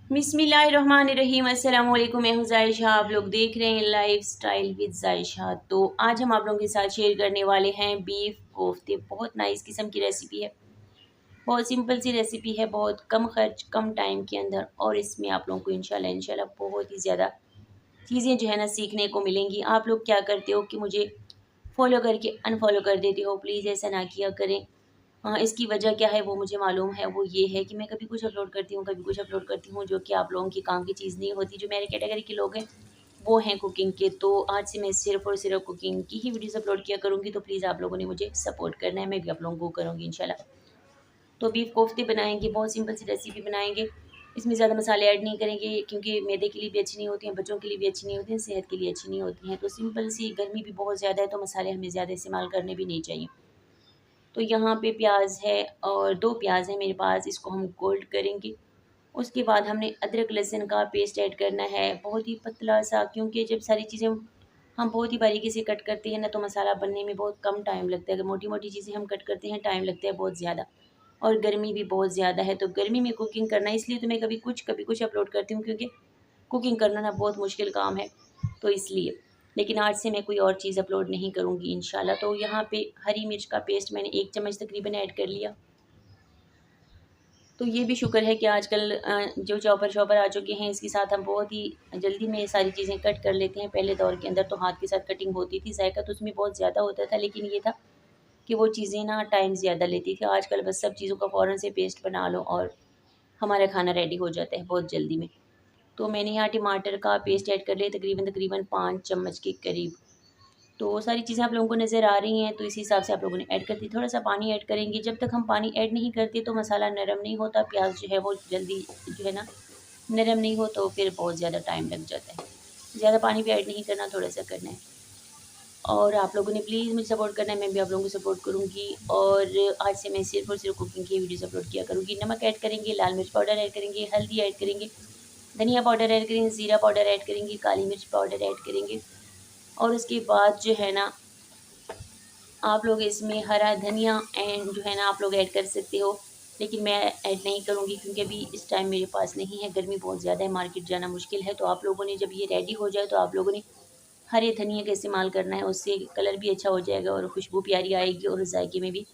बिस्मिल्लाहिर्रहमानिर्रहीम। अस्सलाम वालेकुम। मैं हूँ जायशा, आप लोग देख रहे हैं लाइफ स्टाइल विद जायशा। तो आज हम आप लोगों के साथ शेयर करने वाले हैं बीफ कोफ्ते। बहुत नाइस किस्म की रेसिपी है, बहुत सिंपल सी रेसिपी है, बहुत कम खर्च कम टाइम के अंदर, और इसमें आप लोगों को इंशाल्लाह इंशाल्लाह बहुत ही ज़्यादा चीज़ें जो है ना सीखने को मिलेंगी। आप लोग क्या करते हो कि मुझे फॉलो करके अनफॉलो कर देते हो, प्लीज़ ऐसा ना किया करें। इसकी वजह क्या है वो मुझे मालूम है, वो ये है कि मैं कभी कुछ अपलोड करती हूँ, कभी कुछ अपलोड करती हूँ, जो कि आप लोगों की काम की चीज़ नहीं होती। जो मेरे कैटेगरी के लोग हैं वो हैं कुकिंग के, तो आज से मैं सिर्फ़ और सिर्फ कुकिंग की ही वीडियोज़ अपलोड किया करूँगी। तो प्लीज़ आप लोगों ने मुझे सपोर्ट करना है, मैं भी आप लोगों को करूँगी इंशाल्लाह। तो बीफ कोफ्ते बनाएँगे, बहुत सिंपल सी रेसिपी बनाएँगे। इसमें ज़्यादा मसाले ऐड नहीं करेंगे क्योंकि मैदे के लिए भी अच्छी नहीं होती हैं, बच्चों के लिए भी अच्छी नहीं होती हैं, सेहत के लिए अच्छी नहीं होती हैं। तो सिंपल सी, गर्मी भी बहुत ज़्यादा है तो मसाले हमें ज़्यादा इस्तेमाल करने भी नहीं चाहिए। तो यहाँ पे प्याज है और 2 प्याज है मेरे पास, इसको हम गोल्ड करेंगे। उसके बाद हमने अदरक लहसुन का पेस्ट ऐड करना है, बहुत ही पतला सा, क्योंकि जब सारी चीज़ें हम बहुत ही बारीकी से कट करते हैं ना तो मसाला बनने में बहुत कम टाइम लगता है। अगर मोटी-मोटी चीज़ें हम कट करते हैं टाइम लगता है बहुत ज़्यादा, और गर्मी भी बहुत ज़्यादा है। तो गर्मी में कुकिंग करना, इसलिए तो मैं कभी कुछ अपलोड करती हूँ, क्योंकि कुकिंग करना ना बहुत मुश्किल काम है, तो इसलिए। लेकिन आज से मैं कोई और चीज़ अपलोड नहीं करूँगी इंशाल्लाह। तो यहाँ पे हरी मिर्च का पेस्ट मैंने 1 चम्मच तकरीबन ऐड कर लिया। तो ये भी शुक्र है कि आजकल जो चॉपर आ चुके हैं, इसके साथ हम बहुत ही जल्दी में ये सारी चीज़ें कट कर लेते हैं। पहले दौर के अंदर तो हाथ के साथ कटिंग होती थी, जायका तो उसमें बहुत ज़्यादा होता था, लेकिन ये था कि वो चीज़ें ना टाइम ज़्यादा लेती थी। आजकल बस सब चीज़ों का फ़ौरन से पेस्ट बना लो और हमारा खाना रेडी हो जाता है बहुत जल्दी में। तो मैंने यहाँ टमाटर का पेस्ट ऐड कर लिया, तकरीबन 5 चम्मच के करीब। तो सारी चीज़ें आप लोगों को नज़र आ रही हैं, तो इसी हिसाब से आप लोगों ने ऐड कर दी। थोड़ा-सा पानी ऐड करेंगे, जब तक हम पानी ऐड नहीं करते तो मसाला नरम नहीं होता, प्याज़ जो है वो जल्दी जो है ना नरम नहीं हो, तो फिर बहुत ज़्यादा टाइम लग जाता है। ज़्यादा पानी भी ऐड नहीं करना, थोड़ा-सा करना है। और आप लोगों ने प्लीज़ मुझे सपोर्ट करना है, मैं भी आप लोगों को सपोर्ट करूँगी। और आज से मैं सिर्फ़ और सिर्फ कुकिंग की वीडियोज़ अपलोड किया करूँगी। नमक ऐड करेंगे, लाल मिर्च पाउडर ऐड करेंगे, हल्दी ऐड करेंगे, धनिया पाउडर ऐड करेंगे, ज़ीरा पाउडर ऐड करेंगे, काली मिर्च पाउडर ऐड करेंगे। और उसके बाद जो है ना आप लोग इसमें हरा धनिया एंड जो है ना आप लोग ऐड कर सकते हो, लेकिन मैं ऐड नहीं करूँगी क्योंकि अभी इस टाइम मेरे पास नहीं है, गर्मी बहुत ज़्यादा है, मार्केट जाना मुश्किल है। तो आप लोगों ने जब ये रेडी हो जाए तो आप लोगों ने हरे धनिया का इस्तेमाल करना है, उससे कलर भी अच्छा हो जाएगा और खुशबू प्यारी आएगी, और जायके में भी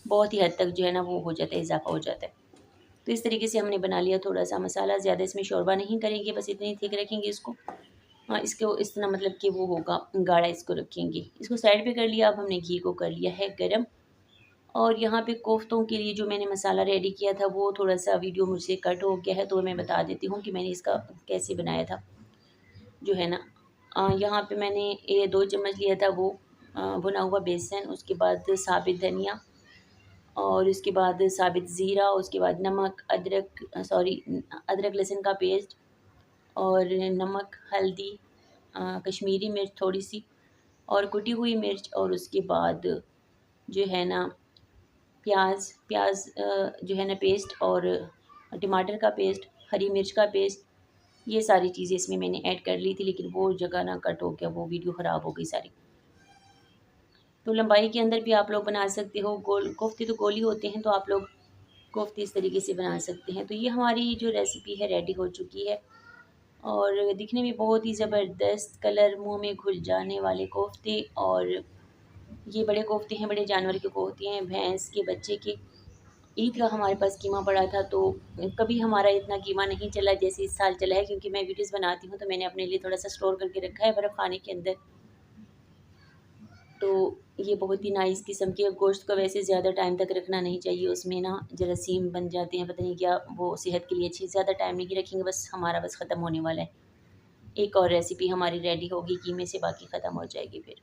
बहुत ही हद तक जो है ना वो हो जाता है, इज़ाफ़ा हो जाता है। तो इस तरीके से हमने बना लिया थोड़ा-सा मसाला, ज़्यादा इसमें शोरबा नहीं करेंगे, बस इतनी थिक रखेंगे इसको। हाँ, इसको इस तरह मतलब कि वो होगा गाढ़ा, इसको रखेंगे। इसको साइड पे कर लिया, अब हमने घी को कर लिया है गरम। और यहाँ पे कोफ्तों के लिए जो मैंने मसाला रेडी किया था वो थोड़ा-सा वीडियो मुझसे कट हो गया है, तो मैं बता देती हूँ कि मैंने इसका कैसे बनाया था। जो है ना यहाँ पे मैंने ये 2 चम्मच लिया था वो भुना हुआ बेसन, उसके बाद साबित धनिया, और उसके बाद साबित ज़ीरा, उसके बाद नमक, अदरक लहसुन का पेस्ट, और नमक, हल्दी, कश्मीरी मिर्च थोड़ी-सी, और कुटी हुई मिर्च, और उसके बाद जो है ना प्याज़ जो है ना पेस्ट, और टमाटर का पेस्ट, हरी मिर्च का पेस्ट, ये सारी चीज़ें इसमें मैंने ऐड कर ली थी, लेकिन वो जगह ना कट हो गया, वो वीडियो ख़राब हो गई सारी। तो लंबाई के अंदर भी आप लोग बना सकते हो, गोल कोफ्ते तो गोल ही होते हैं, तो आप लोग कोफ्ते इस तरीके से बना सकते हैं। तो ये हमारी जो रेसिपी है रेडी हो चुकी है, और दिखने में बहुत ही ज़बरदस्त, कलर मुँह में घुल जाने वाले कोफ्ते। और ये बड़े कोफ्ते हैं, बड़े जानवर के कोफ्ते हैं, भैंस के बच्चे के। ईद का हमारे पास कीमा पड़ा था, तो कभी हमारा इतना कीमा नहीं चला जैसे इस साल चला है, क्योंकि मैं वीडियोज़ बनाती हूँ तो मैंने अपने लिए थोड़ा-सा स्टोर करके रखा है बर्फ़ खाने के अंदर। तो ये बहुत ही नाइस किस्म की गोश्त को वैसे ज़्यादा टाइम तक रखना नहीं चाहिए, उसमें ना जरासीम बन जाते हैं, पता नहीं क्या, वो सेहत के लिए अच्छी, ज़्यादा टाइम नहीं रखेंगे, बस हमारा बस ख़त्म होने वाला है। एक और रेसिपी हमारी रेडी होगी कीमे से, बाकी ख़त्म हो जाएगी फिर।